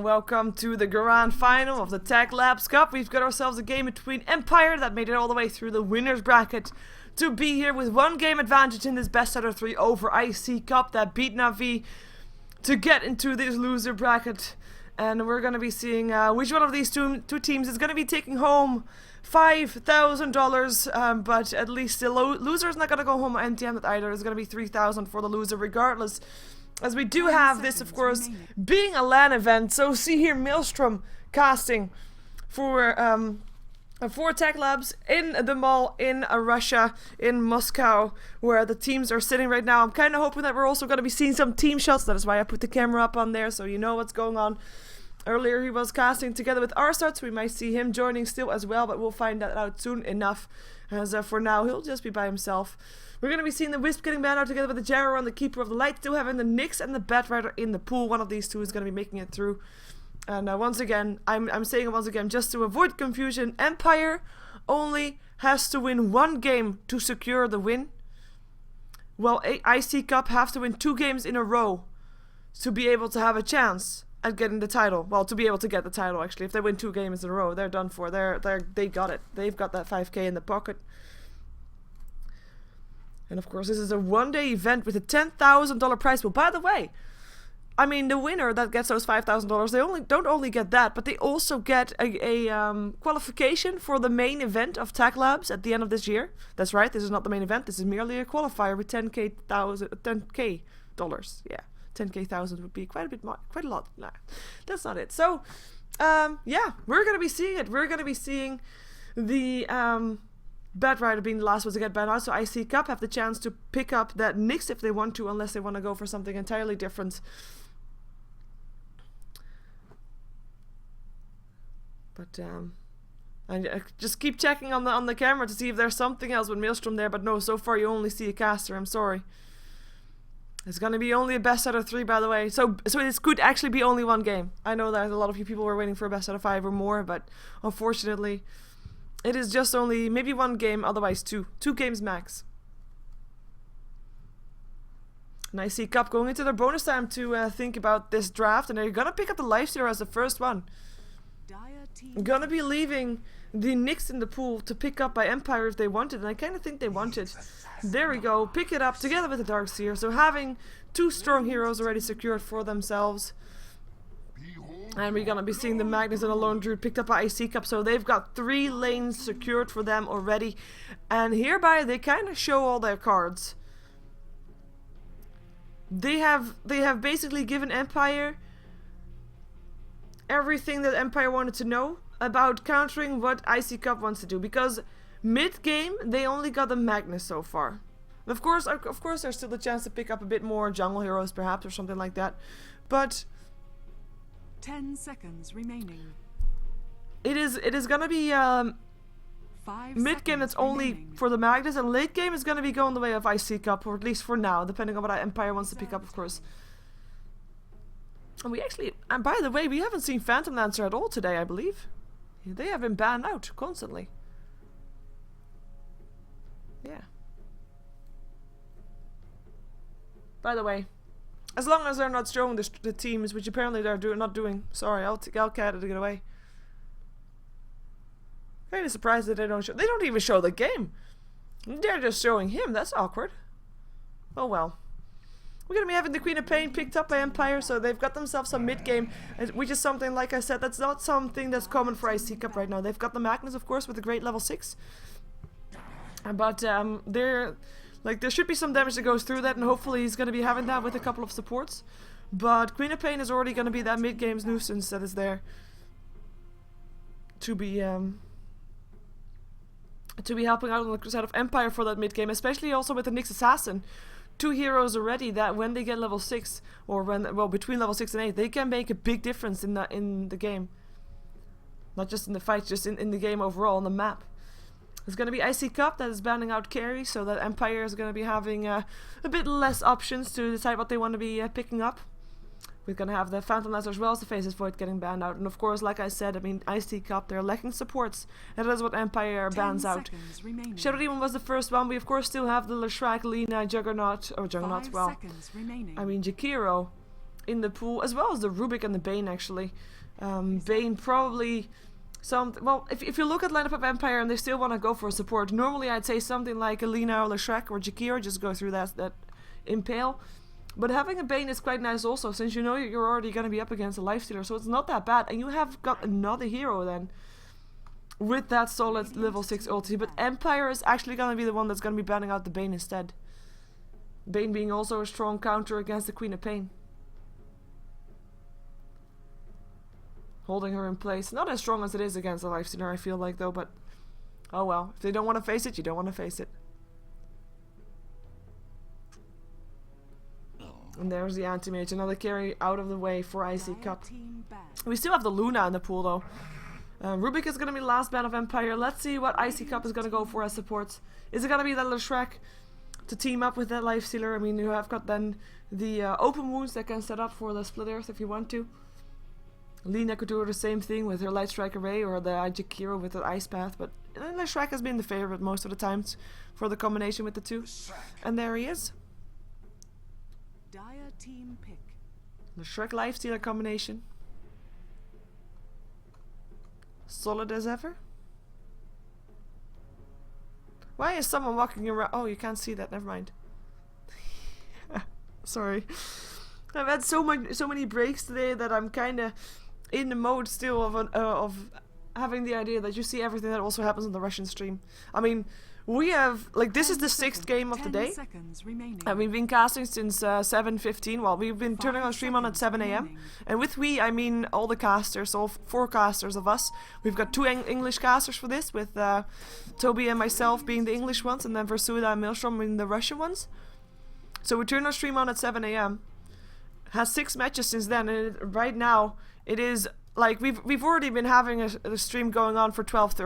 and welcome to the grand final of the Techlabs Cup. We've got ourselves a game between Empire that made it all the way through the winner's bracket to be here with one game advantage in this best out of 3 over iCCup that beat Navi to get into this loser bracket. And we're going to be seeing which one of these two teams is going to be taking home $5,000, but at least the loser is not going to go home empty-handed either. It's going to be $3,000 for the loser regardless. As we do have this, of course, being a LAN event. So see here, Maelstrom casting for Techlabs in the mall in Russia, in Moscow, where the teams are sitting right now. I'm kind of hoping that we're also going to be seeing some team shots. That is why I put the camera up on there, so you know what's going on. Earlier he was casting together with Arsart, so we might see him joining still as well, but we'll find that out soon enough. As for now, he'll just be by himself. We're going to be seeing the Wisp getting banned out together with the Jarrow and the Keeper of the Light, still having the Nyx and the Batrider in the pool. One of these two is going to be making it through. And once again, I'm saying it once again, just to avoid confusion, Empire only has to win one game to secure the win. Well, iCCup have to win 2 games in a row to be able to have a chance at getting the title. Well, to be able to get the title, actually. If they win 2 games in a row, they're done for. They got it. They've got that 5K in the pocket. And of course, this is a one-day event with a $10,000 prize pool. By the way, I mean, the winner that gets those $5,000, they don't only get that, but they also get a qualification for the main event of Techlabs at the end of this year. That's right, this is not the main event. This is merely a qualifier with $10K. Yeah, 10K thousand would be quite a lot. Nah, that's not it. So, yeah, we're gonna be seeing it. We're gonna be seeing the Batrider being the last one to get banned out, so iCCup have the chance to pick up that Nyx if they want to, unless they want to go for something entirely different. But I just keep checking on the camera to see if there's something else with Maelstrom there, but no, so far you only see a caster. I'm sorry. It's gonna be only a best out of 3, by the way. So this could actually be only one game. I know that a lot of you people were waiting for a best out of 5 or more, but unfortunately, it is just only maybe 1 game, otherwise 2. 2 games max. And iCCup going into their bonus time to think about this draft, and they're gonna pick up the Lifestealer as the first one. Gonna be leaving the Nyx in the pool to pick up by Empire if they wanted, and I kind of think they wanted. There we go, pick it up together with the Darkseer. So having 2 strong heroes already secured for themselves. And we're gonna be seeing the Magnus and the Lone Druid picked up by iCCup, so they've got 3 lanes secured for them already. And hereby they kind of show all their cards. They have basically given Empire everything that Empire wanted to know about countering what iCCup wants to do, because mid-game they only got the Magnus so far. And of course there's still a chance to pick up a bit more jungle heroes perhaps or something like that, but 10 seconds remaining. It is gonna be mid-game that's only for the Magnus, and late game is gonna be going the way of iCCup, or at least for now, depending on what Empire wants to pick up, of course. And by the way, we haven't seen Phantom Lancer at all today, I believe. They have been banned out constantly. Yeah. By the way, as long as they're not showing the teams, which apparently they're not doing. Sorry, I'll cat it to get away. Kind of surprised that they don't show. They don't even show the game. They're just showing him. That's awkward. Oh well. We're gonna be having the Queen of Pain picked up by Empire, so they've got themselves some mid-game, which is something, like I said, that's not something that's common for iCCup right now. They've got the Magnus, of course, with the great level 6. But there should be some damage that goes through that, and hopefully he's gonna be having that with a couple of supports. But Queen of Pain is already gonna be that mid-game's nuisance that is there to be helping out on the side of Empire for that mid-game, especially also with the Nyx Assassin. 2 heroes already that when they get level 6, or between level 6 and 8, they can make a big difference in the game. Not just in the fight, just in the game overall, on the map. It's going to be iCCup that is banning out carry, so that Empire is going to be having a bit less options to decide what they want to be picking up. We're going to have the Phantom Lancer as well as the Faceless Void getting banned out. And of course, like I said, I mean, iCCup, they're lacking supports. And that is what Empire bans out. Shadow Demon was the first one. We of course still have the Leshrac, Lina, Juggernaut, well, I mean Jakiro. in the pool, as well as the Rubik and the Bane actually. Bane probably well, if you look at lineup of Empire and they still want to go for a support, normally I'd say something like Alina or Leshrac or Jakira, just go through that Impale. But having a Bane is quite nice also, since you know you're already going to be up against a Lifestealer, so it's not that bad. And you have got another hero then, with that solid level 6 ulti. But Empire is actually going to be the one that's going to be banning out the Bane instead. Bane being also a strong counter against the Queen of Pain. Holding her in place. Not as strong as it is against the Lifestealer, I feel like, though, but oh well. If they don't want to face it, you don't want to face it. And there's the anti-mage. Another carry out of the way for iCCup. We still have the Luna in the pool, though. Rubik is going to be the last ban of Empire. Let's see what iCCup is going to go for as supports. Is it going to be that Leshrac to team up with that Lifestealer? I mean, you have got then the open wounds that can set up for the Split Earth if you want to. Lina could do the same thing with her Light Strike Array, or the Jakiro with the Ice Path, but Leshrac has been the favorite most of the times for the combination with the two. And there he is. Dire team pick. Leshrac Lifestealer combination. Solid as ever. Why is someone walking around? Oh, you can't see that, never mind. Sorry. I've had so many breaks today that I'm kinda in the mode still of having the idea that you see everything that also happens on the Russian stream. I mean, we have, like, this is the 6th game of the day. And we've been casting since 7:15. Well, we've been turning on stream on at 7 AM. And with we, I mean all the casters, all 4 casters of us. We've got 2 English casters for this, with Toby and myself being the English ones, and then Versuda and Maelstrom being the Russian ones. So we turn our stream on at 7 AM. Has 6 matches since then, and right now it is like we've already been having a stream going on for 12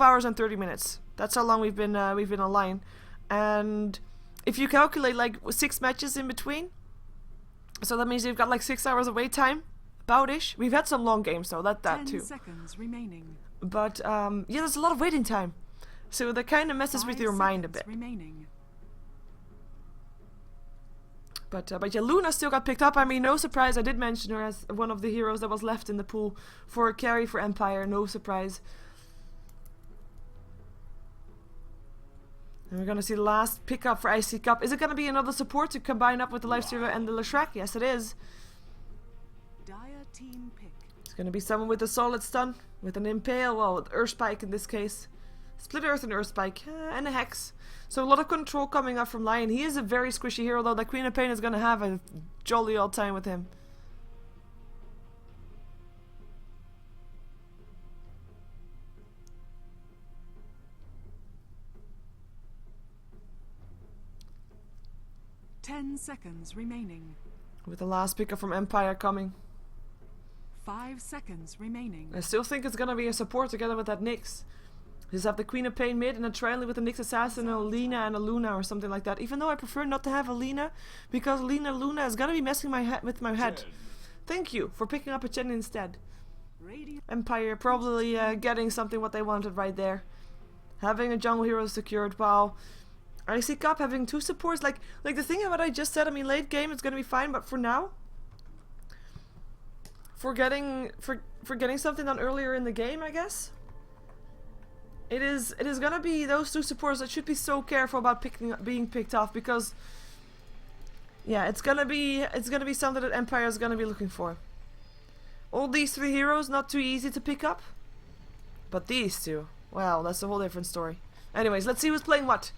hours and 30 minutes. That's how long we've been online. And if you calculate like 6 matches in between, so that means you've got like 6 hours of wait time, about-ish. We've had some long games though, that too. 10 seconds remaining. But yeah, there's a lot of waiting time, so that kind of messes with your mind a bit. Remaining. But yeah, Luna still got picked up. I mean, no surprise. I did mention her as one of the heroes that was left in the pool for a carry for Empire. No surprise. And we're going to see the last pickup for iCCup. Is it going to be another support to combine up with the Lifestealer and the Leshrac? Yes, it is. Dire team pick. It's going to be someone with a solid stun, with an Impale, well, with Earth Spike in this case. Split Earth and Earth Spike, and a Hex. So a lot of control coming up from Lion. He is a very squishy hero, though. The Queen of Pain is going to have a jolly old time with him. Ten seconds remaining. With the last pickup from Empire coming. 5 seconds remaining. I still think it's going to be a support together with that Nyx. Just have the Queen of Pain mid and a Triley with a Nyx Assassin, a Lina and a Luna or something like that. Even though I prefer not to have a Lina, because Luna is going to be messing with my head. Thank you for picking up a Chen instead. Empire probably getting something what they wanted right there. Having a jungle hero secured. Wow. iCCup having 2 supports. Like the thing about I just said, I mean, late game it's going to be fine, but for now, for getting something done earlier in the game, I guess. It is gonna be those 2 supports that should be so careful about being picked off, because yeah, it's gonna be something that Empire is gonna be looking for. All these 3 heroes not too easy to pick up, but these 2, wow, that's a whole different story. Anyways, let's see who's playing what.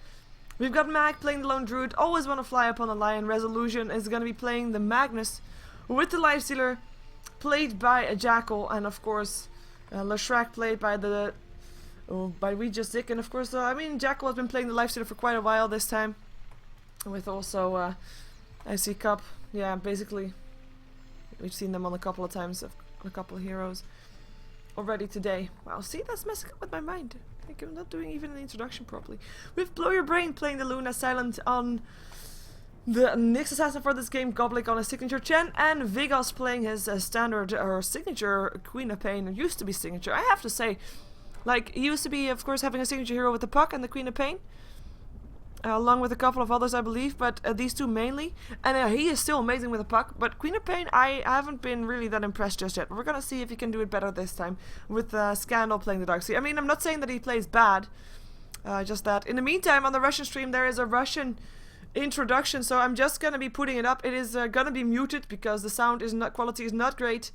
We've got Mag playing the Lone Druid, always want to fly up on the Lion. Resolution is gonna be playing the Magnus with the Lifestealer, played by a Jackal, and of course Leshrac played by the by Weejazik, and of course, I mean, Jackal has been playing the Lifestealer for quite a while this time, with also iCCup. Yeah, basically, we've seen them on a couple of times, of a couple of heroes already today. Wow, see, that's messing up with my mind. Like, I'm not doing even an introduction properly. With Blow Your Brain playing the Luna, Silent on the Nyx Assassin for this game, Goblik on his signature Chen, and Vegas playing his standard or signature Queen of Pain. It used to be signature, I have to say. Like, he used to be, of course, having a signature hero with the Puck and the Queen of Pain. along with a couple of others, I believe, but these two mainly. And he is still amazing with the puck. But Queen of Pain, I haven't been really that impressed just yet. We're gonna see if he can do it better this time with Scandal playing the Dark Sea. I mean, I'm not saying that he plays bad, just that. In the meantime, on the Russian stream, there is a Russian introduction, so I'm just gonna be putting it up. It is gonna be muted because the sound quality is not great.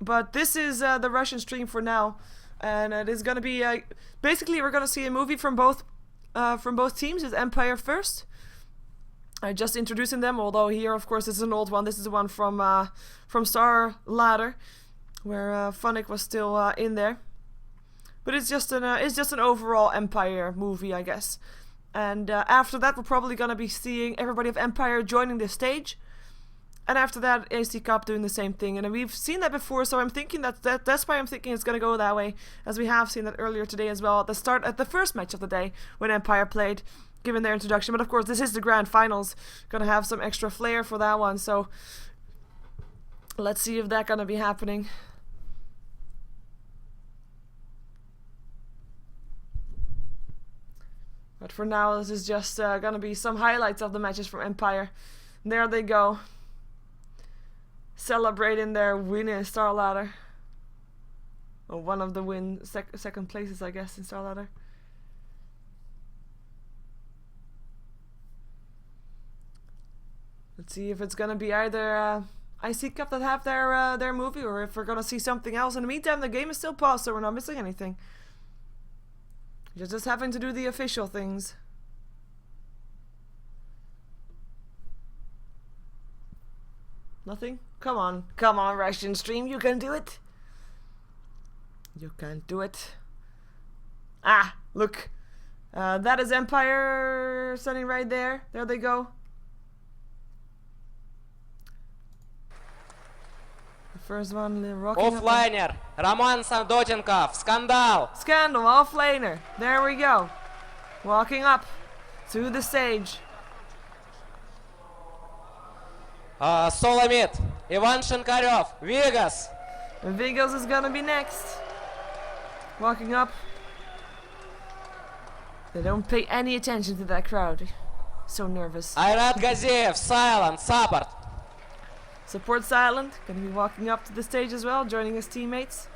But this is the Russian stream for now, and it is gonna be basically we're gonna see a movie from both teams. Is Empire first. Just introducing them, although here of course this is an old one. This is the one from Star Ladder, where Funnick was still in there. But it's just an overall Empire movie, I guess. And after that, we're probably gonna be seeing everybody of Empire joining the stage. And after that, iCCup doing the same thing. And we've seen that before, so I'm thinking that's why I'm thinking it's going to go that way. As we have seen that earlier today as well, at the first match of the day, when Empire played, given their introduction. But of course, this is the grand finals. Going to have some extra flair for that one, so let's see if that's going to be happening. But for now, this is just going to be some highlights of the matches from Empire. And there they go. Celebrating their win in Star Ladder. Or one of the second places, I guess, in Star Ladder. Let's see if it's gonna be either iCCup that have their movie, or if we're gonna see something else. In the meantime, the game is still paused, so we're not missing anything. You're just having to do the official things. Nothing? Come on, Russian stream, you can do it. You can do it. Ah, look. That is Empire standing right there. There they go. The first one, rocking Offliner, Roman Sandotenkov, Scandal. Scandal, offlaner. There we go. Walking up to the stage. Solomit, Ivan Shenkarev, Vegas. And Vegas is gonna be next. Walking up. They don't pay any attention to that crowd. So nervous. Ayrat Gaziev, Silent, Support. Support Silent, gonna be walking up to the stage as well, joining his teammates.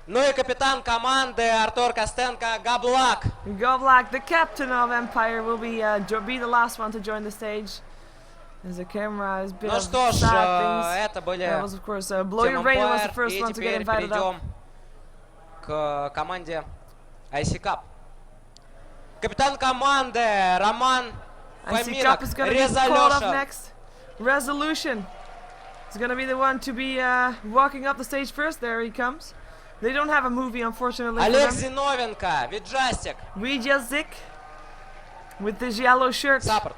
Ну и капитан команды Артур Костенко, Габлак. Govlak, the captain of Empire, will be the last one to join the stage. As the camera is bit Ну of что ж, sad things. это были That was of course Blow Your Rain was the first и one to get теперь invited up. перейдем к команде iCCup. Капитан команды Роман iCCup Фоминок, is gonna be called up Resolution. next. Resolution is gonna be the one to be walking up the stage first. There he comes. They don't have a movie, unfortunately. Олег Зиновенко, Виджастик. Zik with his yellow shirt, Support.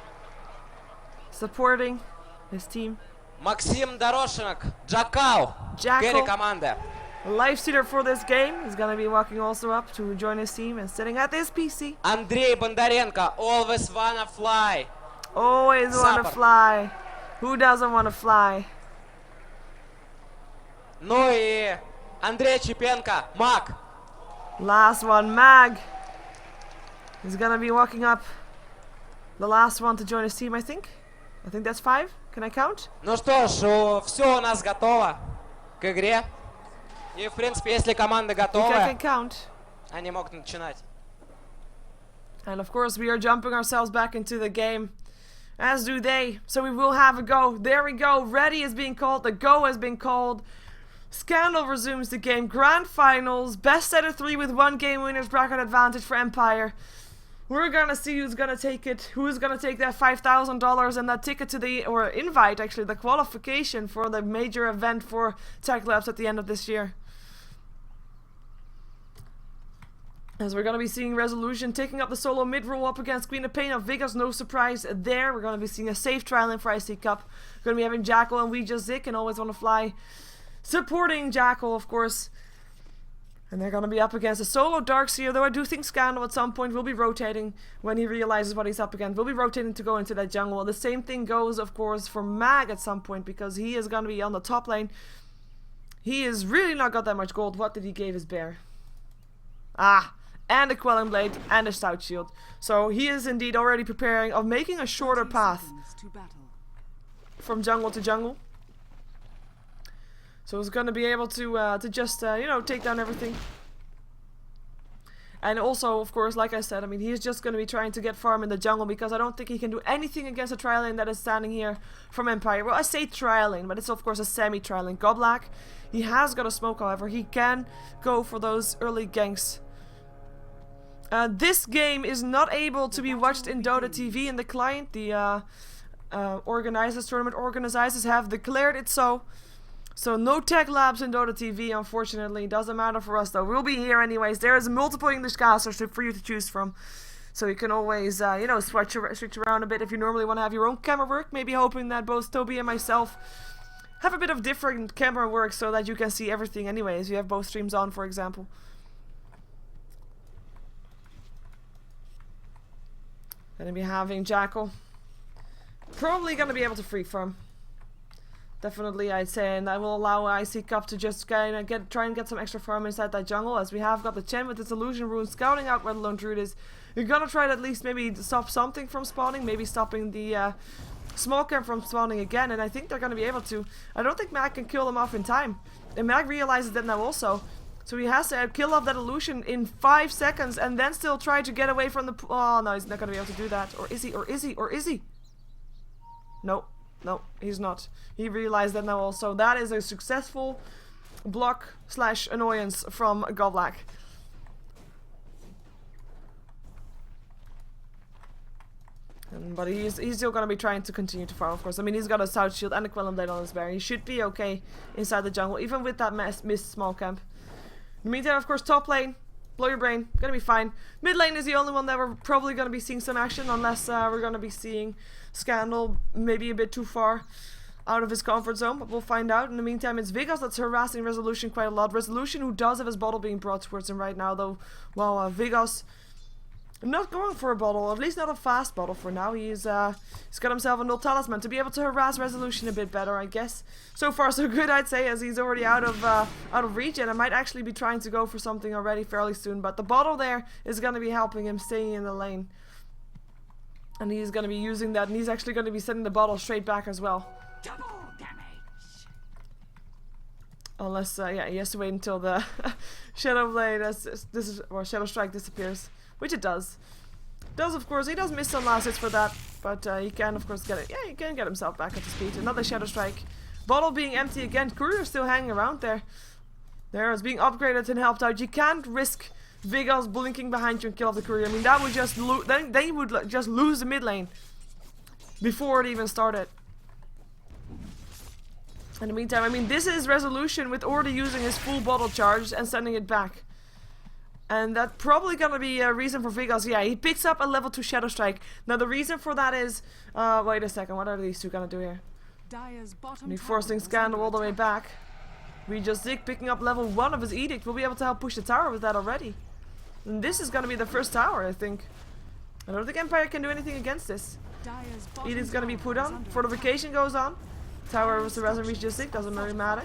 supporting his team. Максим Дорошинок, Джакал, керри команды. Life seater for this game is gonna be walking also up to join his team and sitting at this PC. Андрей Бондаренко, Always Wanna Fly. Always wanna Support. fly. Who doesn't wanna fly? Ну и Андрей Чепенко, Мак. Last one, Mag. Is gonna be walking up. The last one to join his team, I think. I think that's 5. Can I count? Ну что ж, все у нас готово к игре. И, в принципе, если команда I think I готова, can count. они могут начинать. And of course, we are jumping ourselves back into the game, as do they. So we will have a go. There we go. Ready is being called. The go has been called. Scandal resumes the game. Grand finals. Best out of 3 with 1 game winners bracket advantage for Empire. We're gonna see who's gonna take it. Who's gonna take that $5,000 and that ticket to the, or invite actually, the qualification for the major event for Techlabs at the end of this year. As we're going to be seeing Resolution taking up the solo mid-roll up against Queen of Pain of Vegas. No surprise there. We're going to be seeing a safe trial in for iCCup. Going to be having Jackal and We Just Zik and Always Want to Fly supporting Jackal, of course. And they're going to be up against a solo Darkseer, though I do think Scandal at some point will be rotating when he realizes what he's up against. Will be rotating to go into that jungle. The same thing goes, of course, for Mag at some point, because he is going to be on the top lane. He has really not got that much gold. What did he give his bear? Ah, and a quelling blade and a stout shield. So he is indeed already preparing of making a shorter 30 path seconds to battle. from jungle to jungle. So he's going to be able to just, you know, take down everything. And also, of course, like I said, I mean, he's just going to be trying to get farm in the jungle because I don't think he can do anything against a tri lane that is standing here from Empire. Well, I say tri lane, but it's of course a semi-tri lane. Goblak, he has got a smoke, however. He can go for those early ganks. This game is not able to be watched in Dota TV in the client. The organizers, tournament organizers have declared it so. So no Techlabs in Dota TV, unfortunately. Doesn't matter for us though. We'll be here anyways. There is multiple English casters for you to choose from. So you can always, you know, switch around a bit if you normally want to have your own camera work. Maybe hoping that both Toby and myself have a bit of different camera work so that you can see everything anyways. You have both streams on, for example. Gonna be having Jackal. Probably gonna be able to free farm. Definitely, I'd say, and I will allow iCCup to just kind of try and get some extra farm inside that jungle, as we have got the Chen with its illusion rune scouting out where the lone druid is. You're gonna try to at least maybe stop something from spawning, maybe stopping the small camp from spawning again, and I think they're gonna be able to. I don't think Mag can kill them off in time, and Mag realizes that now also. So he has to kill off that illusion in 5 seconds, and then still try to get away from the. Oh no, he's not gonna be able to do that. Or is he? Or is he? Or is he? No. No, he's not. He realized that now also. That is a successful block / annoyance from Goblak. But he's still going to be trying to continue to farm, of course. I mean, he's got a South Shield and a Quelling Blade on his bear. He should be okay inside the jungle, even with that missed small camp. In the meantime, of course, top lane, blow your brain, gonna be fine. Mid lane is the only one that we're probably gonna be seeing some action, unless we're gonna be seeing Scandal maybe a bit too far out of his comfort zone, but we'll find out. In the meantime, it's Vigos that's harassing Resolution quite a lot. Resolution, who does have his bottle being brought towards him right now, though, while Vigos not going for a bottle, at least not a fast bottle for now. He's got himself a null talisman to be able to harass Resolution a bit better, I guess. So far so good, I'd say, as he's already out of reach, and I might actually be trying to go for something already fairly soon. But the bottle there is going to be helping him staying in the lane, and he's going to be using that, and he's actually going to be sending the bottle straight back as well. Double damage. Unless, yeah, he has to wait until the Shadow Blade, or Shadow Strike disappears. Which it does. Of course, he does miss some last hits for that, but he can of course get it. Yeah, he can get himself back up to speed. Another Shadow Strike. Bottle being empty again. Courier still hanging around there. There is being upgraded and helped out. You can't risk Vigos blinking behind you and kill off the Courier. I mean, that would just then you would just lose the mid lane before it even started. In the meantime, I mean, this is Resolution with already using his full bottle charge and sending it back. And that's probably gonna be a reason for Vigos. Yeah, he picks up a level 2 Shadow Strike. Now the reason for that is, wait a second, what are these two gonna do here? And he's forcing Scandal all the way back. We just Zig picking up level 1 of his Edict. We'll be able to help push the tower with that already. And this is gonna be the first tower, I think. I don't think Empire can do anything against this. Edict's gonna be put on. Fortification goes on. Tower was the Resin Reach just Zig, doesn't really matter.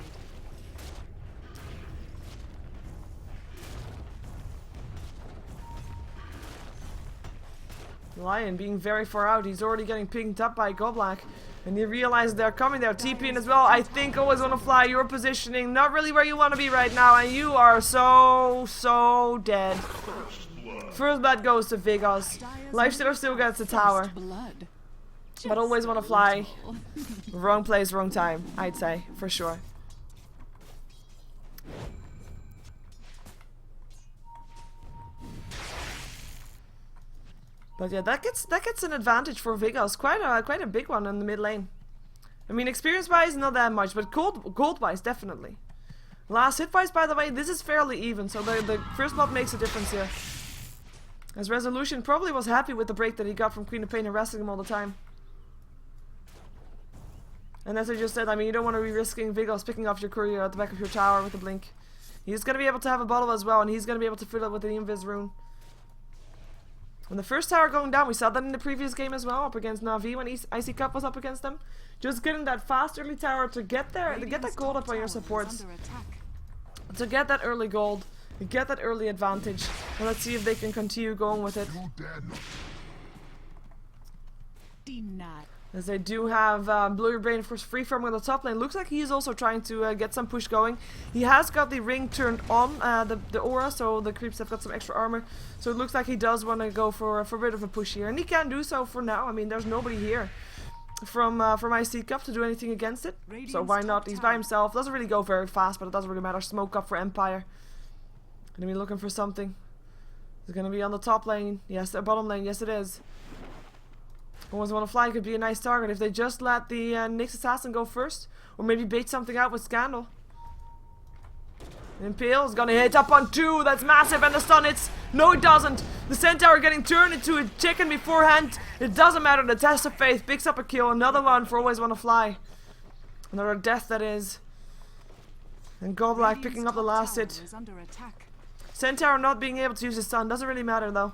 Lion being very far out. He's already getting pinged up by Goblak. And he realizes they're coming. They're TPing as well. I think always on the fly. Your positioning not really where you want to be right now. And you are so dead. First blood goes to Vigos. Lifestealer still gets the tower. But always want to fly. Wrong place, wrong time. I'd say. For sure. But yeah, that gets an advantage for Vigos, quite a big one in the mid lane. I mean, experience wise, not that much, but gold wise, definitely. Last hit wise, by the way, this is fairly even, so the first blood makes a difference here. As Resolution probably was happy with the break that he got from Queen of Pain harassing him all the time. And as I just said, I mean, you don't want to be risking Vigos picking off your courier at the back of your tower with a blink. He's gonna be able to have a bottle as well, and he's gonna be able to fill it with the Invis rune. And the first tower going down, we saw that in the previous game as well, up against Na'Vi when iCCup was up against them. Just getting that fast early tower to get there, to get that gold up on your supports. To get that early gold, to get that early advantage. And let's see if they can continue going with it. Denied. As they do have Blue Brain, of course, free from on the top lane. Looks like he's also trying to get some push going. He has got the ring turned on, the aura, so the creeps have got some extra armor. So it looks like he does want to go for a bit of a push here. And he can do so for now. I mean, there's nobody here from iCCup to do anything against it. So why not? He's by himself. Doesn't really go very fast, but it doesn't really matter. Smoke up for Empire. Gonna be looking for something. It's gonna be on the top lane. Yes, the bottom lane. Yes, it is. Always want to fly could be a nice target if they just let the Nyx assassin go first, or maybe bait something out with Scandal. Impale is gonna hit up on 2. That's massive, and the stun hits. No, it doesn't. The Centaur getting turned into a chicken beforehand. It doesn't matter. The test of faith picks up a kill. Another one for Always Want to Fly. Another death, that is. And Godlike picking up the last hit. Centaur not being able to use his stun doesn't really matter though.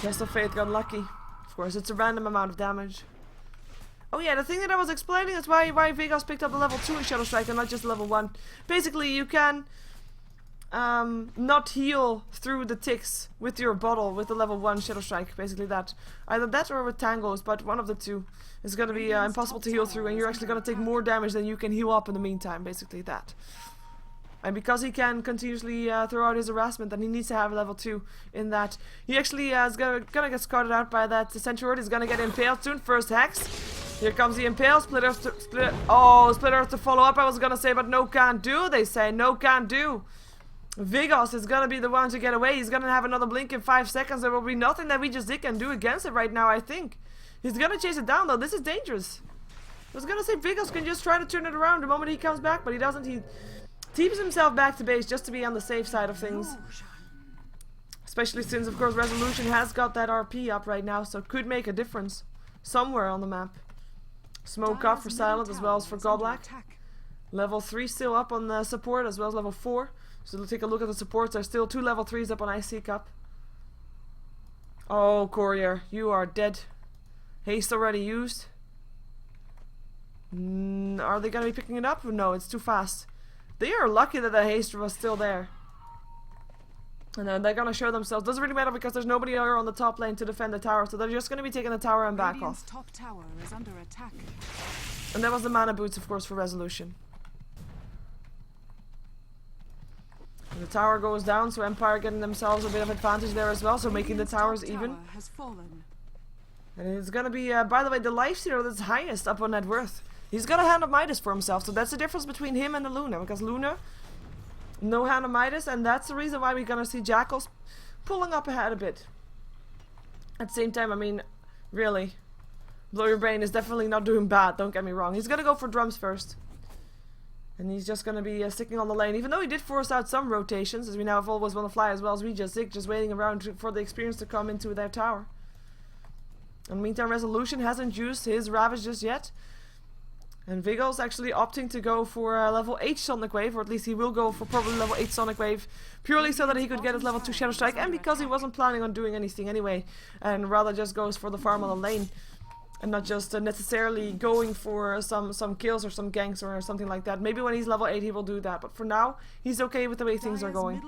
Test of Fate got lucky. Of course, it's a random amount of damage. Oh yeah, the thing that I was explaining is why Vegas picked up the level 2 in Shadow Strike and not just level 1. Basically, you can not heal through the ticks with your bottle with the level 1 Shadow Strike. Basically that. Either that or with tangos, but one of the two is going to be impossible to heal through, and you're actually going to take more damage than you can heal up in the meantime. Basically that. And because he can continuously throw out his harassment, then he needs to have a level 2 in that. He actually is gonna get scouted out by that Centaur. He's gonna get impaled soon. First Hex. Here comes the Impale. Split Earth to follow up, I was gonna say, but no can't do, they say. No can't do. Vigos is gonna be the one to get away. He's gonna have another blink in 5 seconds. There will be nothing that we just can do against it right now, I think. He's gonna chase it down, though. This is dangerous. I was gonna say Vigos can just try to turn it around the moment he comes back, but he doesn't. He teeps himself back to base just to be on the safe side of things. Especially since, of course, Resolution has got that RP up right now, so could make a difference somewhere on the map. Smoke up for Silent as well as for Godlike. Level 3 still up on the support as well as level 4. So we'll take a look at the supports. There's still 2 level 3s up on iCCup. Oh, Courier, you are dead. Haste already used. Are they going to be picking it up? No, it's too fast. They are lucky that the haste was still there. And then they're gonna show themselves. Doesn't really matter because there's nobody here on the top lane to defend the tower, so they're just gonna be taking the tower and back off. Top tower is under attack. And that was the mana boots, of course, for Resolution. And the tower goes down, so Empire getting themselves a bit of advantage there as well, so making the towers even. Has fallen. And it's gonna be, by the way, the lifesteal that's highest up on net worth. He's got a Hand of Midas for himself, so that's the difference between him and the Luna, because Luna, no Hand of Midas, and that's the reason why we're gonna see Jackals pulling up ahead a bit. At the same time, I mean, really, Blow Your Brain is definitely not doing bad, don't get me wrong. He's gonna go for drums first. And he's just gonna be sticking on the lane, even though he did force out some rotations, as we now have Always Want to Fly as well as we just waiting around for the experience to come into their tower. In the meantime, Resolution hasn't used his Ravage just yet. And Vigil's actually opting to go for level 8 Sonic Wave, or at least he will go for probably level 8 Sonic Wave, purely so that he could get his level 2 Shadow Strike, and because he wasn't planning on doing anything anyway, and rather just goes for the farm on the lane, and not just necessarily going for some kills or some ganks or something like that. Maybe when he's level 8 he will do that, but for now, he's okay with the way things are going.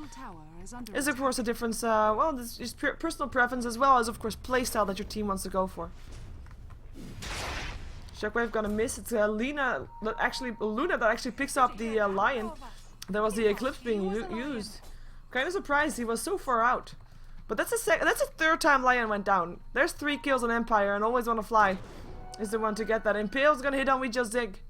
Is of course a difference, well, this is personal preference as well as, of course, playstyle that your team wants to go for. Shockwave gonna miss. It's Luna that actually picks up the lion. That was the Eclipse being used. Kind of surprised he was so far out. But that's the third time lion went down. There's 3 kills on Empire, and Always Want to Fly is the one to get that. Impale's gonna hit on We Just Dig.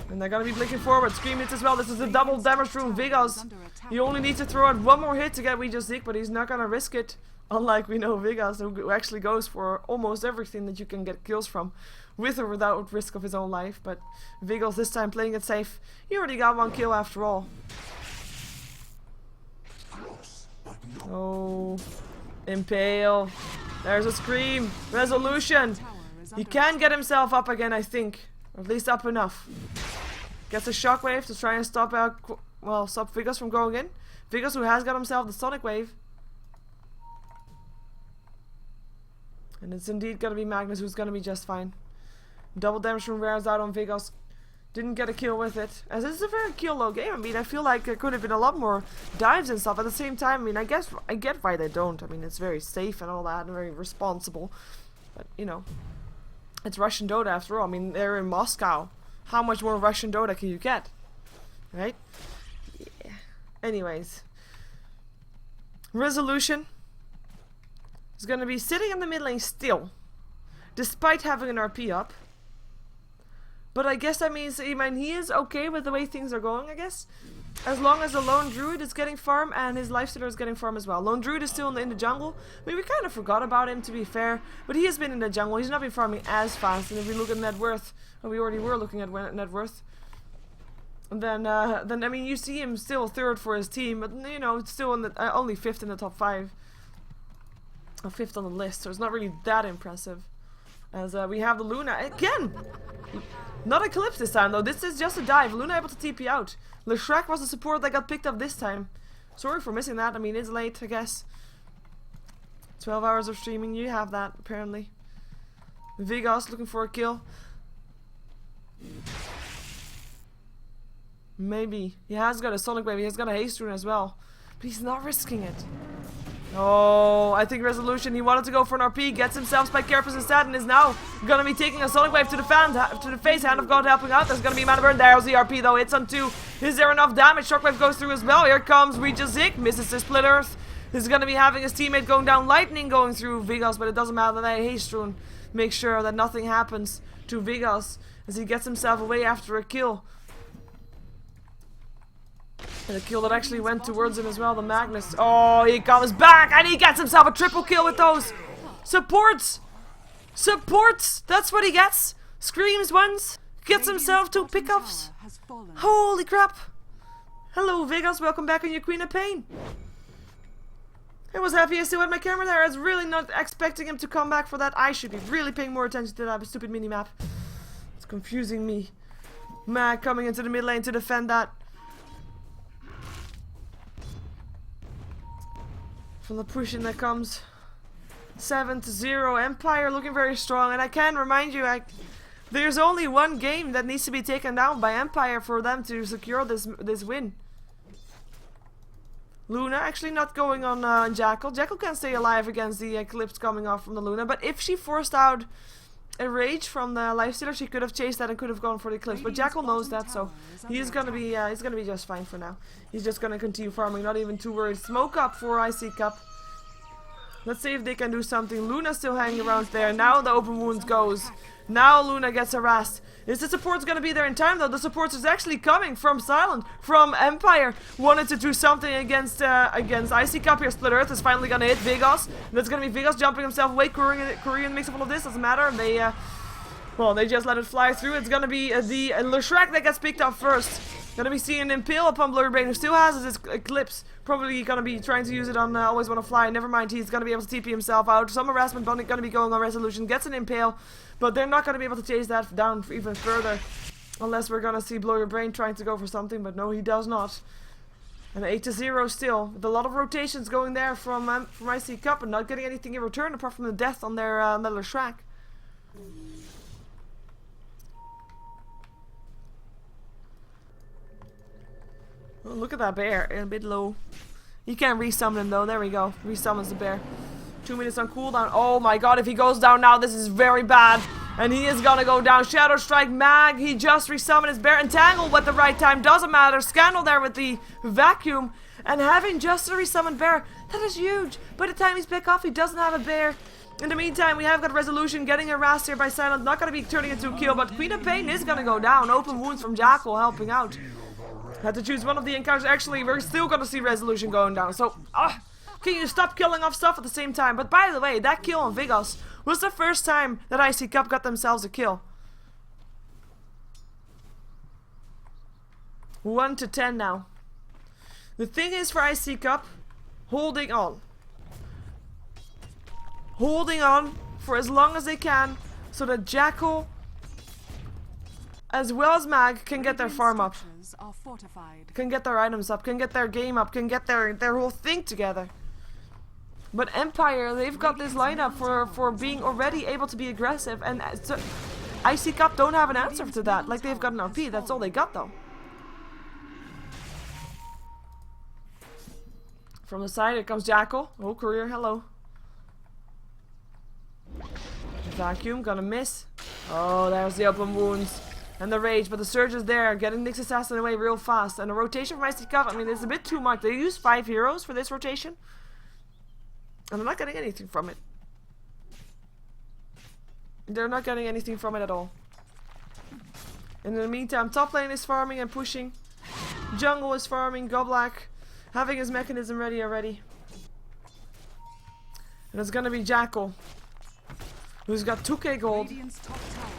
And they're gonna be blinking forward. Scream hits as well. This is a double damage from Vigos. He only needs to throw out 1 more hit to get We Just Dig, but he's not gonna risk it. Unlike we know Vigos, who actually goes for almost everything that you can get kills from, with or without risk of his own life. But Vigos this time playing it safe. He already got 1 kill after all. Oh, Impale. There's a Scream. Resolution. He can get himself up again, I think. Or at least up enough. Gets a Shockwave to try and stop stop Vigos from going in. Vigos, who has got himself the Sonic Wave. And it's indeed gonna be Magnus who's gonna be just fine. Double damage from Rare's out on Vigos. Didn't get a kill with it. As it's a very kill low game. I mean, I feel like there could have been a lot more dives and stuff. At the same time, I mean, I guess I get why they don't. I mean, it's very safe and all that, and very responsible. But, you know, it's Russian Dota after all. I mean, they're in Moscow. How much more Russian Dota can you get? Right? Yeah. Anyways. Resolution is going to be sitting in the mid lane still. Despite having an RP up. But I guess that means, I mean, he is okay with the way things are going, I guess. As long as the Lone Druid is getting farm and his Lifestealer is getting farm as well. Lone Druid is still in the jungle. I mean, we kind of forgot about him, to be fair. But he has been in the jungle. He's not been farming as fast. And if we look at net worth, well, we already were looking at net worth. And then I mean, you see him still third for his team. But, you know, it's still in the, only fifth in the top 5. Or fifth on the list. So it's not really that impressive. As we have the Luna again. Not Eclipse this time though, this is just a dive. Luna able to TP out. LeShrek was the support that got picked up this time. Sorry for missing that, I mean it's late I guess. 12 hours of streaming, you have that apparently. Vegas looking for a kill. Maybe. He has got a Sonic Wave, he has got a Haste Rune as well. But he's not risking it. Oh, I think Resolution, he wanted to go for an RP, gets himself Spike Carapace instead, and is now gonna be taking a Sonic Wave to the face, Hand of God helping out. There's gonna be Mana Burn, there's the RP though, hits on 2. Is there enough damage? Shockwave goes through as well, here comes Reaches Zik, misses the Split Earth. He's gonna be having his teammate going down, Lightning going through Vegas, but it doesn't matter, that Haste Rune makes sure that nothing happens to Vegas as he gets himself away after a kill. And a kill that actually went towards him as well, the Magnus. Oh, he comes back and he gets himself a triple kill with those supports. Supports, that's what he gets. Screams once, gets himself 2 pickups. Holy crap. Hello Vegas, welcome back on your Queen of Pain. I was happy I still had my camera there. I was really not expecting him to come back for that. I should be really paying more attention to that stupid mini-map. It's confusing me. Mag coming into the mid lane to defend that. From the pushing that comes 7-0. Empire looking very strong, and I can remind you, there's only one game that needs to be taken down by Empire for them to secure this win. Luna actually not going on Jackal. Jackal can stay alive against the Eclipse coming off from the Luna, but if she forced out a Rage from the Lifestealer, she could have chased that and could have gone for the Eclipse. But Jackal knows that, so he's gonna be just fine for now. He's just gonna continue farming, not even too worried. Smoke up for iCCup. Let's see if they can do something. Luna's still hanging around there. Now the open wounds goes. Now Luna gets harassed. Is the support's gonna be there in time though? The support is actually coming from Silent, from Empire. Wanted to do something against iCCup here. Split Earth is finally gonna hit Vegas. And that's gonna be Vegas jumping himself away. Korean mix of all of this, doesn't matter. They just let it fly through. It's gonna be the LeShrek that gets picked up first. Gonna be seeing an Impale upon Blurrybrain, who still has his Eclipse. Probably gonna be trying to use it on Always Wanna Fly. Never mind, he's gonna be able to TP himself out. Some harassment gonna be going on Resolution. Gets an Impale, but they're not gonna be able to chase that down even further. Unless we're gonna see Blurrybrain trying to go for something, but no, he does not. And 8-0 still, with a lot of rotations going there from iCCup and not getting anything in return apart from the death on their LeShrek. Oh, look at that bear, a bit low. You can't resummon him though, there we go. Resummons the bear. 2 minutes on cooldown. Oh my god, if he goes down now, this is very bad. And he is gonna go down. Shadow Strike Mag, he just resummoned his bear. Entangled at the right time, doesn't matter. Scandal there with the vacuum. And having just a resummoned bear, that is huge. By the time he's back off, he doesn't have a bear. In the meantime, we have got Resolution getting harassed here by Silent. Not gonna be turning into a kill, but Queen of Pain is gonna go down. Open wounds from Jackal helping out. Had to choose one of the encounters. Actually, we're still gonna see Resolution going down. So, can you stop killing off stuff at the same time? But by the way, that kill on Vegas was the first time that iCCup got themselves a kill. 1-10 now. The thing is for iCCup, holding on. Holding on for as long as they can so that Jackal as well as Mag can get their farm up. Can get their items up, can get their game up, can get their whole thing together. But Empire, they've got this lineup for being already able to be aggressive, and iCCup don't have an answer to that. Like, they've got an RP, that's all they got though. From the side, here comes Jackal. Oh, Courier, hello. Vacuum, gonna miss. Oh, there's the open wounds. And the rage, but the surge is there, getting Nyx Assassin away real fast. And the rotation from iCCup, I mean, it's a bit too much. They use 5 heroes for this rotation. And they're not getting anything from it. They're not getting anything from it at all. And in the meantime, top lane is farming and pushing. Jungle is farming, Goblak having his mechanism ready already. And it's gonna be Jackal, who's got 2k gold.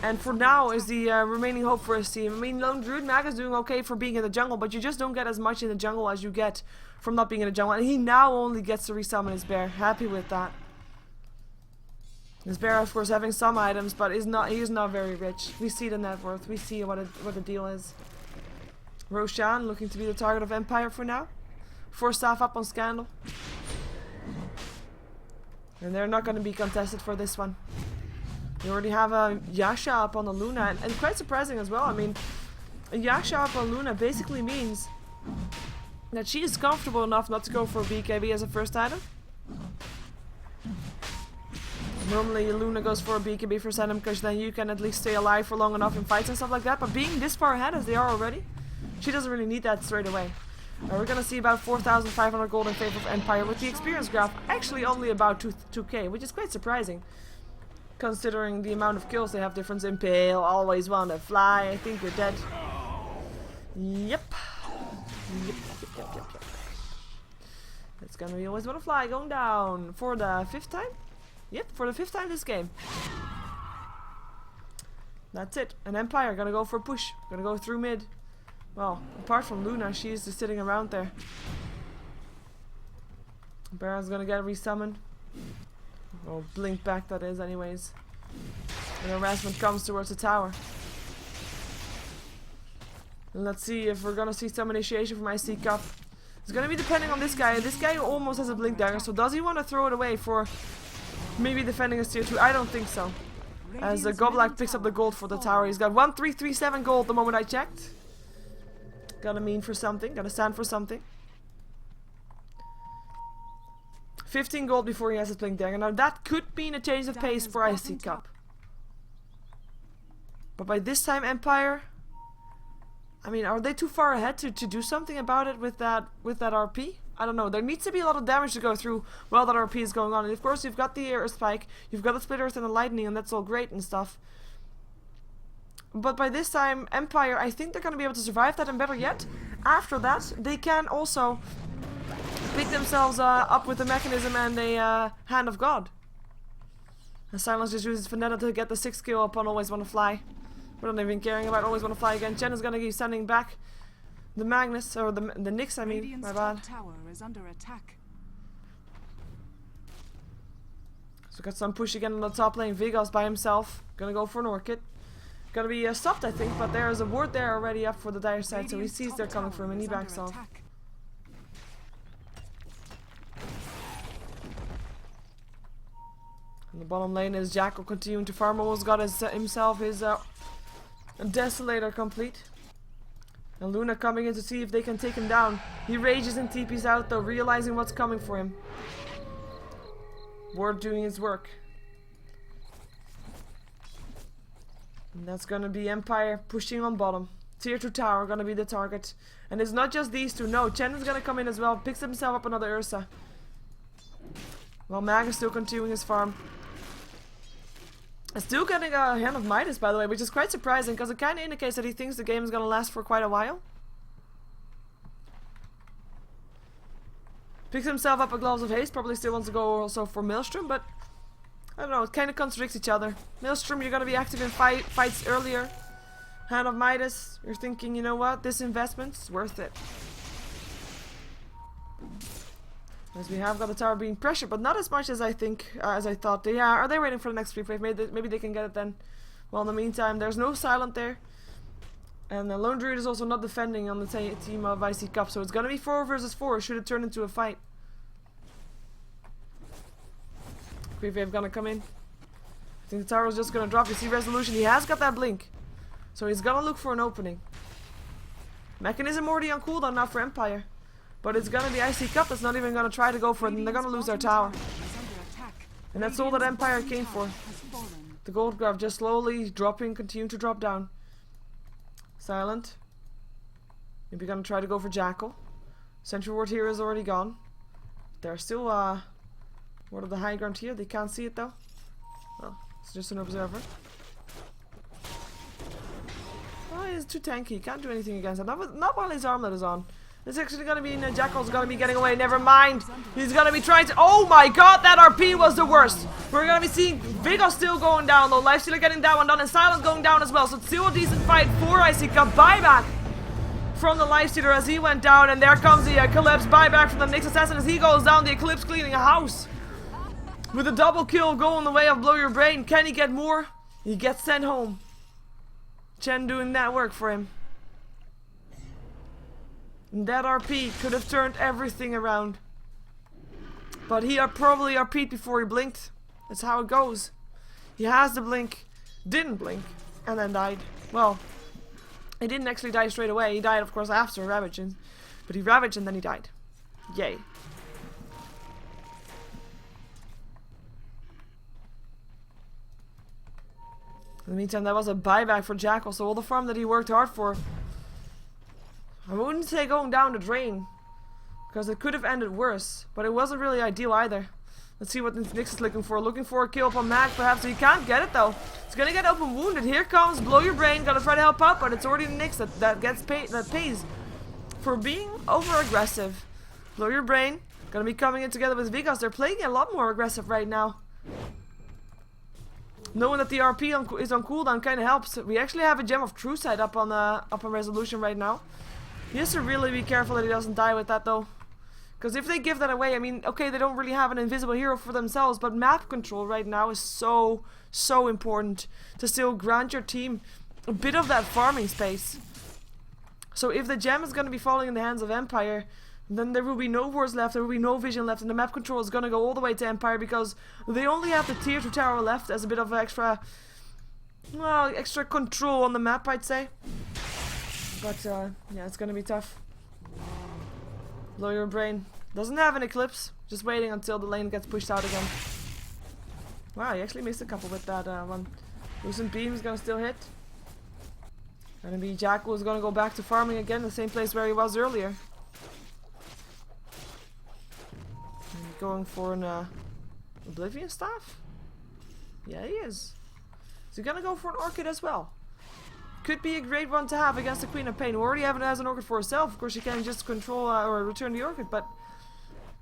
And for now is the remaining hope for his team. I mean, Lone Druid Mag is doing okay for being in the jungle, but you just don't get as much in the jungle as you get from not being in the jungle. And he now only gets to resummon his bear. Happy with that. His bear, of course, having some items, but he is not very rich. We see the net worth. We see what the deal is. Roshan looking to be the target of Empire for now. 4 staff up on Scandal. And they're not going to be contested for this one. You already have a Yasha up on the Luna, and quite surprising as well. I mean, a Yasha up on Luna basically means that she is comfortable enough not to go for BKB as a first item. Normally Luna goes for a BKB first item because then you can at least stay alive for long enough in fights and stuff like that. But being this far ahead as they are already, she doesn't really need that straight away. We're gonna see about 4,500 gold in favor of Empire with the experience graph actually only about 2k, which is quite surprising. Considering the amount of kills they have difference. Impale, always wanna fly, I think you're dead. Yep. Yep. It's gonna be always wanna fly going down for the 5th time? Yep, for the 5th time this game. That's it. And Empire gonna go for a push. Gonna go through mid. Well, apart from Luna, she's just sitting around there. Baron's gonna get resummoned. Or blink back, that is, anyways. And harassment comes towards the tower. And let's see if we're gonna see some initiation from iCCup. It's gonna be depending on this guy. This guy almost has a blink dagger, so does he want to throw it away for maybe defending his tier 2? I don't think so. As the Goblak picks up the gold for the tower. He's got 1337 gold the moment I checked. Gotta mean for something, gotta stand for something. 15 gold before he has his blink dagger. Now that could mean a change of pace for iCCup. But by this time Empire, I mean, are they too far ahead to do something about it with that RP? I don't know. There needs to be a lot of damage to go through while that RP is going on. And of course you've got the Earth Spike, you've got the Split Earth and the Lightning, and that's all great and stuff. But by this time, Empire, I think they're going to be able to survive that, and better yet, after that, they can also pick themselves up with the mechanism and a Hand of God. And Silence just uses Vendetta to get the 6th kill upon Always Wanna Fly. We're not even caring about Always Wanna Fly again. Chen is going to be sending back the Magnus, or the Nyx, I mean, my bad. Tower is under attack. So we got some push again on the top lane. Vigas by himself, gonna go for an Orchid. Gonna be stopped, I think, but there's a ward there already up for the dire side, so he sees they're coming for him and he backs off. And the bottom lane is Jackal continuing to farm. Almost got himself his Desolator complete. And Luna coming in to see if they can take him down. He rages and TP's out though, realizing what's coming for him. Ward doing his work. And that's gonna be Empire pushing on bottom. Tier 2 tower gonna be the target. And it's not just these two, no. Chen is gonna come in as well, picks himself up another Ursa. While Mag is still continuing his farm. And still getting a Hand of Midas, by the way, which is quite surprising, because it kinda indicates that he thinks the game is gonna last for quite a while. Picks himself up a Gloves of Haste, probably still wants to go also for Maelstrom, but I don't know, it kind of contradicts each other. Maelstrom, you're going to be active in fights earlier. Hand of Midas, you're thinking, you know what, this investment's worth it. As we have got the tower being pressured, but not as much as I think, as I thought. Are they waiting for the next creep wave? Maybe they can get it then. Well, in the meantime, there's no Silent there. And the Lone Druid is also not defending on the team of iCCup, so it's going to be 4 versus 4, should it turn into a fight. Creep wave gonna come in. I think the tower is just gonna drop. You see resolution. He has got that blink. So he's gonna look for an opening. Mechanism already on cooldown now for Empire. But it's gonna be iCCup that's not even gonna try to go for it, and they're gonna lose their tower. And that's all that Empire came for. The gold graph just slowly dropping, continue to drop down. Silent. Maybe gonna try to go for Jackal. Sentry ward here is already gone. They're still what are the high ground here? They can't see it though. Well, it's just an observer. Oh, he's too tanky. He can't do anything against it. Not while his armlet is on. It's actually gonna be Jackal's gonna be getting away. Never mind. He's gonna be trying to. Oh my god, that RP was the worst. We're gonna be seeing Vigos still going down though. Lifestealer getting that one done, and Silent going down as well. So it's still a decent fight for iCCup. Buyback from the Lifestealer as he went down, and there comes the Eclipse. Buyback from the Nyx Assassin as he goes down. The Eclipse cleaning a house with a double kill going the way of Blow Your Brain. Can he get more? He gets sent home. Chen doing that work for him. And that RP could have turned everything around. But he probably RP'd before he blinked. That's how it goes. He has the blink, didn't blink, and then died. Well, he didn't actually die straight away. He died, of course, after ravaging. But he ravaged and then he died. Yay. In the meantime, that was a buyback for Jackal, so all the farm that he worked hard for. I wouldn't say going down the drain, because it could have ended worse, but it wasn't really ideal either. Let's see what Nyx is looking for. Looking for a kill up on Mag, perhaps. He can't get it though. He's gonna get open wounded. Here comes Blow Your Brain, gonna try to help out, but it's already Nyx that pays for being over aggressive. Blow Your Brain, gonna be coming in together with Vigos. They're playing a lot more aggressive right now. Knowing that the RP is on cooldown kind of helps. We actually have a Gem of True Sight up on resolution right now. He has to really be careful that he doesn't die with that though. Because if they give that away, I mean, okay, they don't really have an invisible hero for themselves, but map control right now is so important to still grant your team a bit of that farming space. So if the gem is going to be falling in the hands of Empire, then there will be no wards left, there will be no vision left, and the map control is going to go all the way to Empire because they only have the tier 2 tower left as a bit of extra, well, extra control on the map, I'd say. But, yeah, it's gonna be tough. Blow Your Brain. Doesn't have an Eclipse. Just waiting until the lane gets pushed out again. Wow, he actually missed a couple with that one. Lucent Beam is gonna still hit. Gonna be Jackal is gonna go back to farming again, the same place where he was earlier. Going for an Oblivion Staff? Yeah, he is. Is he gonna go for an Orchid as well? Could be a great one to have against the Queen of Pain. We already have it as an Orchid for herself. Of course, she can just control or return the Orchid, but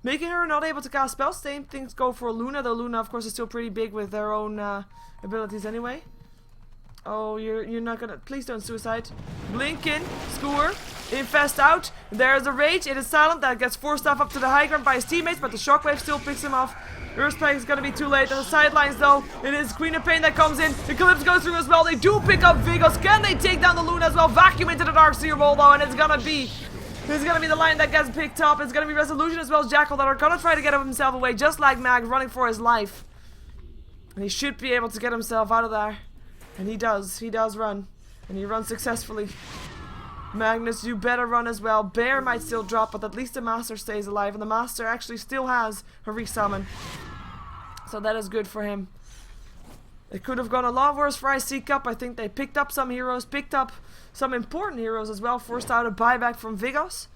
making her not able to cast spells. Same things go for Luna, though Luna, of course, is still pretty big with their own abilities anyway. Oh, you're not gonna. Please don't suicide. Blink in, Skewer, Infest out. There's a Rage. It is Silent that gets forced off up to the high ground by his teammates, but the Shockwave still picks him off. Earthspike is gonna be too late. On the sidelines though, it is Queen of Pain that comes in. The Eclipse goes through as well. They do pick up Vigos. Can they take down the Luna as well? Vacuum into the Darkseer Bowl though, and it's gonna be the line that gets picked up. It's gonna be Resolution as well as Jackal that are gonna try to get himself away, just like Mag, running for his life. And he should be able to get himself out of there. And he does run. And he runs successfully. Magnus, you better run as well. Bear might still drop, but at least the Master stays alive. And the Master actually still has a resummon. So that is good for him. It could have gone a lot worse for iCCup. I think they picked up some heroes, picked up some important heroes as well. Forced out a buyback from Vigos.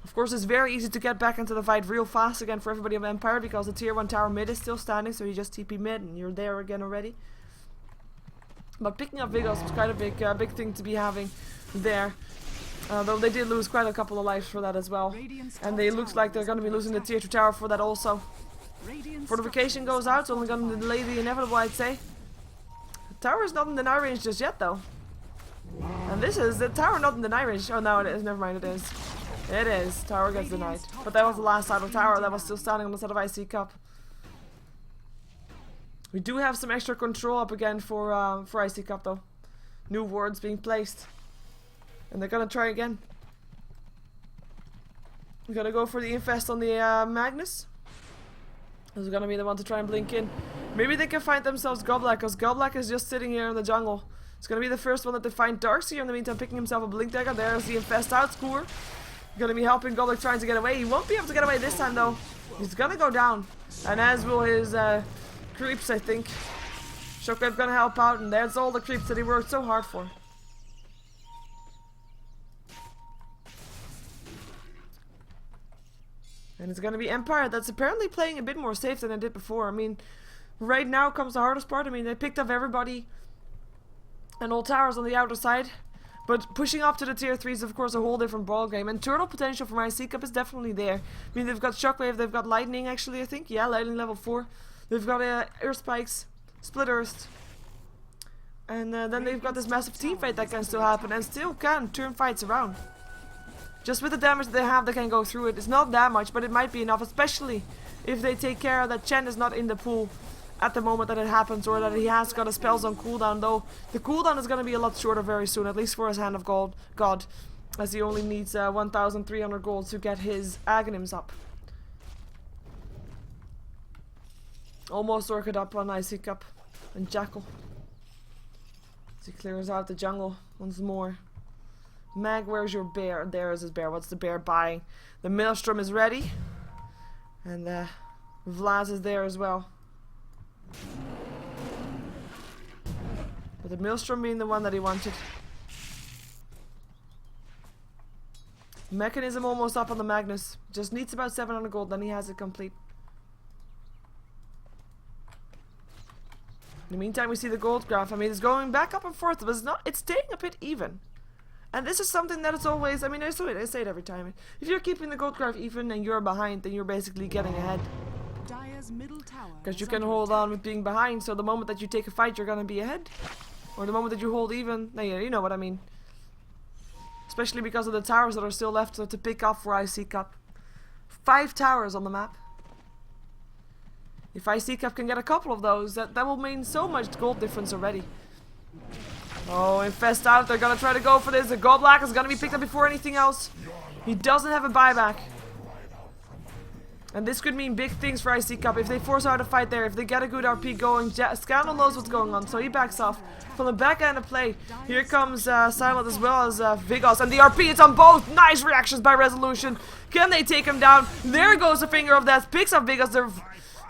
Of course, it's very easy to get back into the fight real fast again for everybody of Empire because the tier 1 tower mid is still standing. So you just TP mid and you're there again already. But picking up Vigos was quite a big thing to be having there. Though they did lose quite a couple of lives for that as well. And they looks like they're going to be losing the tier 2 tower for that also. Fortification goes out, it's only going to delay the inevitable, I'd say. The tower is not in deny range just yet though. And this is the tower not in deny range. Oh no, it is, never mind, it is. It is, tower gets denied. But that was the last side of tower that was still standing on the side of iCCup. We do have some extra control up again for iCCup though. New wards being placed. And they're gonna try again. We're gonna go for the infest on the Magnus. This is gonna be the one to try and blink in. Maybe they can find themselves Goblak, because Goblak is just sitting here in the jungle. It's gonna be the first one that they find. Darkseer in the meantime picking himself a Blink Dagger. There's the Infest out score. Gonna be helping Goblak trying to get away. He won't be able to get away this time though. He's gonna go down. And as will his creeps, I think. Shockwave gonna help out, and there's all the creeps that he worked so hard for. And it's gonna be Empire that's apparently playing a bit more safe than it did before. I mean, right now comes the hardest part. I mean, they picked up everybody and all towers on the outer side. But pushing up to the tier 3 is of course a whole different ballgame. And turtle potential for iCCup is definitely there. I mean, they've got Shockwave, they've got Lightning actually, I think. Yeah, Lightning level 4. They've got Earth Spikes, Split Earth. And then they've got this massive team fight that can still happen and still can turn fights around. Just with the damage that they have, they can go through it. It's not that much, but it might be enough, especially if they take care that Chen is not in the pool at the moment that it happens, or that he has got a spells on cooldown, though the cooldown is going to be a lot shorter very soon, at least for his Hand of God, as he only needs 1,300 gold to get his Aghanims up. Almost orchid up on iCCup and Jackal. As he clears out the jungle once more. Mag, where's your bear? There is his bear. What's the bear buying? The Maelstrom is ready. And Vlad is there as well. But the Maelstrom being the one that he wanted. Mechanism almost up on the Magnus. Just needs about 700 gold, then he has it complete. In the meantime, we see the gold graph. I mean, it's going back up and forth, but it's staying a bit even. And this is something that is always, I mean, I say it every time. If you're keeping the gold graph even and you're behind, then you're basically getting ahead. Because you can hold on with being behind, so the moment that you take a fight, you're gonna be ahead. Or the moment that you hold even, no, you know what I mean. Especially because of the towers that are still left to pick up for iCCup. 5 towers on the map. If iCCup can get a couple of those, that will mean so much gold difference already. Oh, Infest out. They're gonna try to go for this. The Goblak is gonna be picked up before anything else. He doesn't have a buyback. And this could mean big things for iCCup if they force out a fight there, if they get a good RP going. Scandal knows what's going on, so he backs off. From the back end of play, here comes Silent as well as Vigos. And the RP is on both. Nice reactions by Resolution. Can they take him down? There goes the Finger of Death. Picks up Vigos.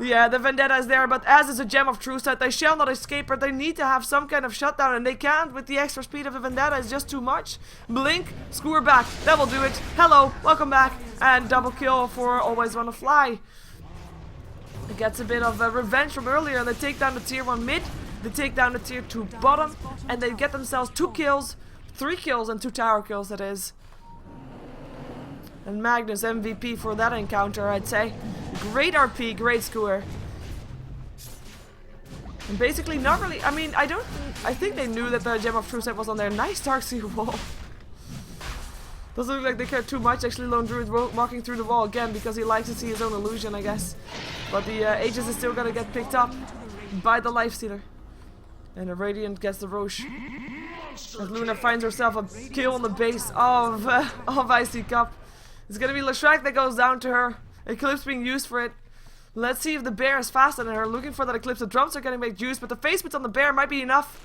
Yeah, the Vendetta is there, but as is a Gem of True Sight, they shall not escape her. They need to have some kind of shutdown, and they can't with the extra speed of the Vendetta. It's just too much. Blink, skewer back. That will do it. Hello, welcome back. And double kill for Always Wanna Fly. It gets a bit of revenge from earlier, and they take down the tier 1 mid. They take down the tier 2 bottom, and they get themselves 2 kills, 3 kills, and 2 tower kills, that is. And Magnus MVP for that encounter, I'd say. Great RP, great skewer. And basically not really, I mean, I think they knew that the Gem of True Sight was on there. Nice Darkseer wall. Doesn't look like they care too much. Actually, Lone Druid walking through the wall again because he likes to see his own illusion, I guess. But the Aegis is still gonna get picked up by the Lifestealer. And the Radiant gets the Roche. As Luna finds herself a kill on the base of iCCup. It's gonna be Leshrac that goes down to her. Eclipse being used for it. Let's see if the bear is faster than her. Looking for that Eclipse. The drums are getting make use, but the face bits on the bear might be enough.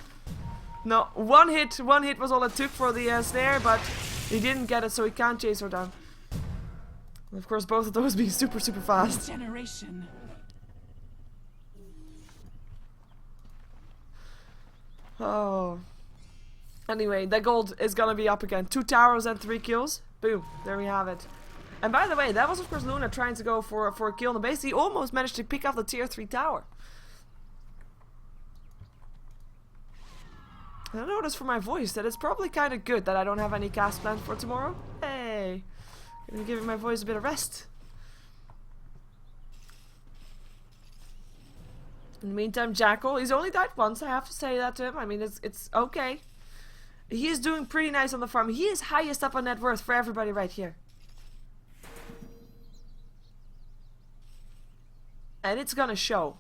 No, one hit was all it took for the snare, but he didn't get it, so he can't chase her down. And of course, both of those being super fast. Generation. Oh. Anyway, that gold is gonna be up again. 2 towers and 3 kills. Boom. There we have it. And by the way, that was of course Luna trying to go for a kill on the base. He almost managed to pick up the tier 3 tower. And I noticed from my voice that it's probably kind of good that I don't have any cast planned for tomorrow. Hey. Gonna give my voice a bit of rest. In the meantime, Jackal, he's only died once, I have to say that to him. I mean, it's okay. He is doing pretty nice on the farm. He is highest up on net worth for everybody right here. And it's gonna show.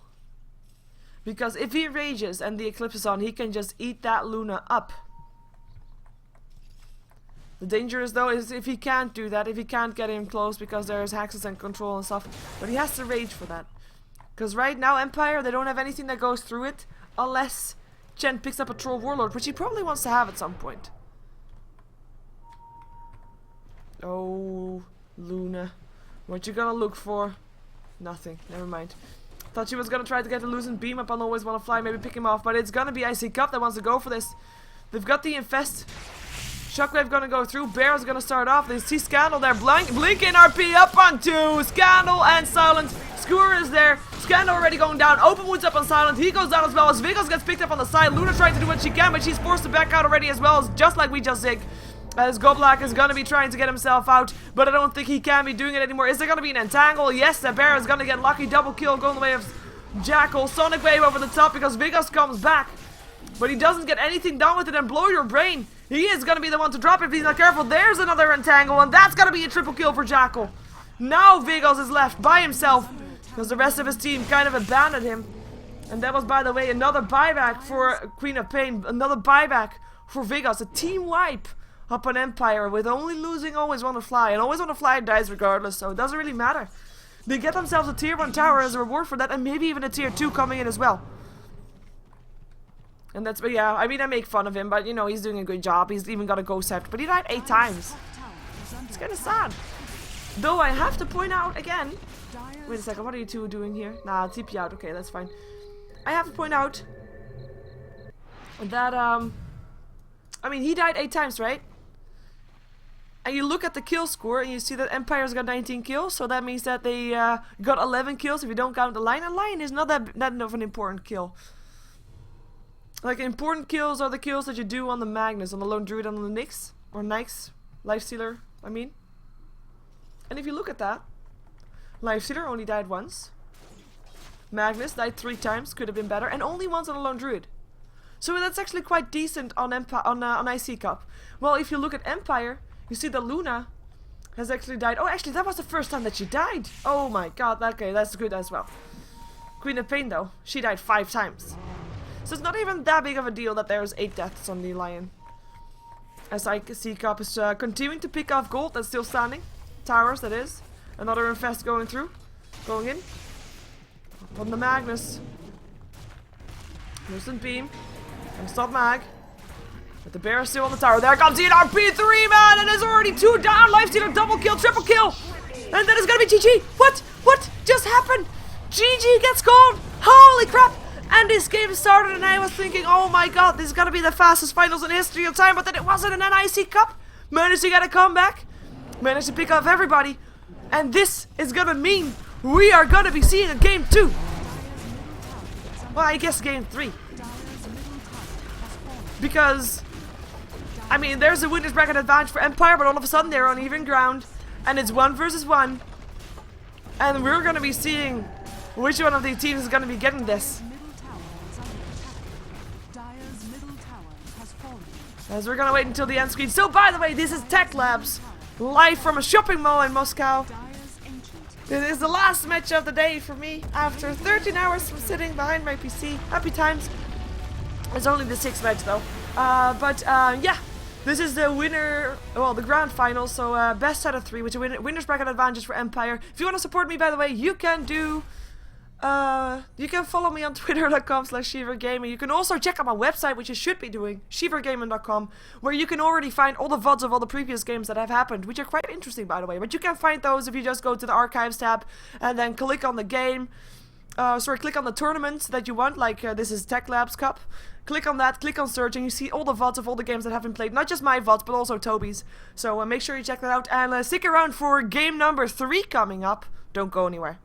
Because if he rages and the Eclipse is on, he can just eat that Luna up. The danger is though is if he can't do that, if he can't get him close because there's hexes and control and stuff. But he has to rage for that. Because right now, Empire, they don't have anything that goes through it. Unless Chen picks up a Troll Warlord, which he probably wants to have at some point. Oh, Luna. What you gonna look for? Nothing. Never mind. Thought she was gonna try to get the Loosen Beam up on Always Wanna Fly, maybe pick him off. But it's gonna be iCCup that wants to go for this. They've got the Infest. Shockwave gonna go through. Bear's gonna start off. They see Scandal there. Blinking RP up on 2. Scandal and Silent. Skewer is there. Scandal already going down. Open Wood's up on Silent. He goes down as well as Vigos gets picked up on the side. Luna trying to do what she can, but she's forced to back out already as well, as just like we just did. As Goblak is gonna be trying to get himself out, but I don't think he can be doing it anymore. Is there gonna be an entangle? Yes, the Bear is gonna get lucky. Double kill going the way of Jackal. Sonic Wave over the top because Vigos comes back. But he doesn't get anything done with it and blow your brain. He is gonna be the one to drop it if he's not careful. There's another entangle, and that's gonna be a triple kill for Jackal. Now Vigos is left by himself because the rest of his team kind of abandoned him. And that was, by the way, another buyback for Queen of Pain. Another buyback for Vigos. A team wipe up on Empire with only losing Always Wanna Fly. And Always Wanna Fly dies regardless, so it doesn't really matter. They get themselves a tier 1 tower as a reward for that, and maybe even a tier 2 coming in as well. And that's, but yeah, I mean, I make fun of him, but you know, he's doing a good job. He's even got a ghost scepter, but he died 8 times. It's kind of sad. Though I have to point out again. Wait a second, what are you two doing here? Nah, TP out. Okay, that's fine. I have to point out that I mean, he died 8 times, right? And you look at the kill score and you see that Empire's got 19 kills, so that means that they got 11 kills if you don't count the Lion. And Lion is not that of an important kill. Like, important kills are the kills that you do on the Magnus, on the Lone Druid, and on the Nyx. Or Nyx. Lifestealer, I mean. And if you look at that, Lifestealer only died once. Magnus died 3 times, could have been better, and only once on the Lone Druid. So that's actually quite decent on iCCup. Well, if you look at Empire, you see that Luna has actually died. Oh, actually, that was the first time that she died. Oh my god, okay, that's good as well. Queen of Pain, though, she died 5 times. So it's not even that big of a deal that there's 8 deaths on the Lion. As iCCup is continuing to pick off gold that's still standing. Towers, that is. Another Infest going through. Going in. On the Magnus. Instant Beam. And stop Mag. But the Bear is still on the tower. There comes the RP3, man! And there's already 2 down. Lifestealer, double kill, triple kill! And then it's gonna be GG! What? What just happened? GG gets gold! Holy crap! And this game started and I was thinking, oh my god, this is gonna be the fastest finals in history of time, but then it wasn't, and then iCCup managed to get a comeback, managed to pick off everybody, and this is gonna mean we are gonna be seeing a game 2. Well, I guess game 3. Because, I mean, there's a winner's bracket advantage for Empire, but all of a sudden they're on even ground, and it's 1 versus 1, and we're gonna be seeing which one of the teams is gonna be getting this. As we're gonna wait until the end screen. So, by the way, this is Techlabs, live from a shopping mall in Moscow. It is the last match of the day for me after 13 hours from sitting behind my PC. Happy times. It's only the 6th match though. Yeah, this is the winner, well, the grand final. So best out of 3, which is a winner's bracket advantage for Empire. If you want to support me, by the way, you can do. You can follow me on twitter.com/SheeverGaming. You can also check out my website, which you should be doing, SheeverGaming.com, where you can already find all the VODs of all the previous games that have happened, which are quite interesting, by the way. But you can find those if you just go to the archives tab and then click on the game. Click on the tournaments that you want, like this is Techlabs Cup. Click on that, click on search, and you see all the VODs of all the games that have been played. Not just my VODs, but also Toby's. So make sure you check that out, and stick around for game number 3 coming up. Don't go anywhere.